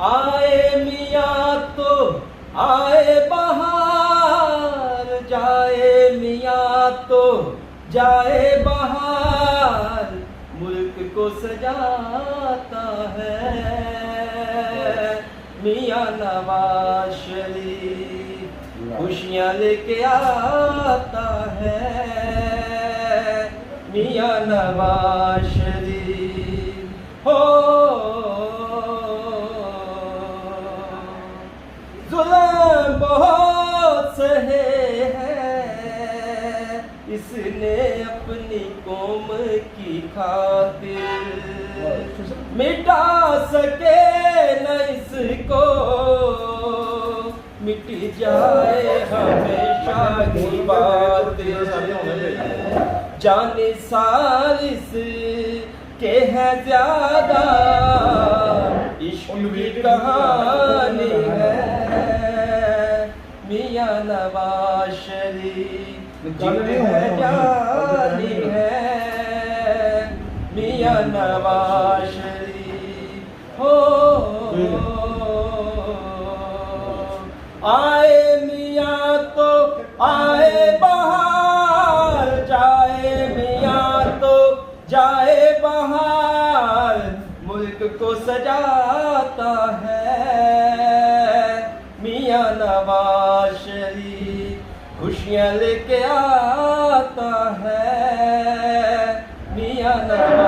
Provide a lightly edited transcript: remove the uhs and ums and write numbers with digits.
आए मियाँ तो आए बहार, जाए मियाँ तो जाए बहार, मुल्क को सजाता है मियाँ नवाज शरीफ, खुशियाँ लेके आता है मियाँ नवाज शरीफ। हो जुल्म बहुत सहे हैं इसने अपनी कौम की खातिर, मिटा सके न इसको, मिट जाए हमेशा की बात। जाने सालिस के है ज्यादा, इश्क की कहानी है मियाँ नवाज शरीफ, जिन्हें जानी है मियाँ नवाज शरीफ। हो आए मियाँ तो आए बहार, जाए मियाँ तो जाए बहार, मुल्क को सजाता है मियाँ नवाज शरीफ, खुशियाँ लेके आता है मियाँ नवाज।